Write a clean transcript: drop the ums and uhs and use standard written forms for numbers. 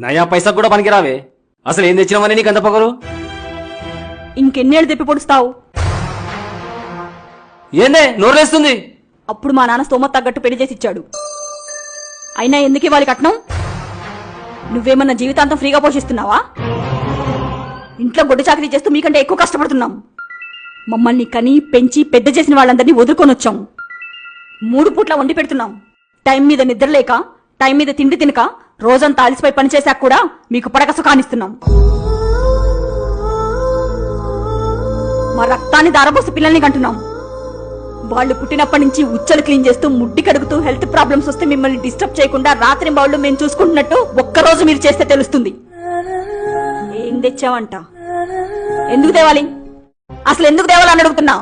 నయా పైసా కూడా పనికిరావే. అసలు ఏం తెచ్చినావని నీకు అంత పొగరు? ఇంకెన్నేళ్ళు తెప్పి పొడుస్తావు? ఏందే నోరులేస్తుంది? అప్పుడు మా నాన్న స్తోమత తగ్గట్టు పెళ్లి చేసి ఇచ్చాడు. అయినా ఎందుకు ఇవ్వాలి కట్నం? నువ్వేమన్నా జీవితాంతం ఫ్రీగా పోషిస్తున్నావా? ఇంట్లో గొడ్డు చాకరీ చేస్తూ మీకంటే ఎక్కువ కష్టపడుతున్నాం. మమ్మల్ని కని పెంచి పెద్ద చేసిన వాళ్ళందరినీ వదులుకొని వచ్చాం. 3 పూట్ల వండి పెడుతున్నాం. టైం మీద నిద్ర లేక, టైం మీద తిండి తినక, రోజంతా అలసిపోయి పనిచేశాక కూడా మీకు పడక సుఖాన్నిస్తున్నాం. మా రక్తాన్ని దారబోసి పిల్లల్ని కంటున్నాం. వాళ్ళు పుట్టినప్పటి నుంచి ఉచ్చలు క్లీన్ చేస్తూ, ముడ్డి కడుగుతూ, హెల్త్ ప్రాబ్లమ్స్ వస్తే మిమ్మల్ని డిస్టర్బ్ చేయకుండా రాత్రి బావుళ్ళు మేము చూసుకుంటున్నట్టు ఒక్కరోజు మీరు చేస్తే తెలుస్తుంది. ఏం తెచ్చావంట? ఎందుకు తేవాలి? అసలు ఎందుకు తేవాలని అడుగుతున్నా?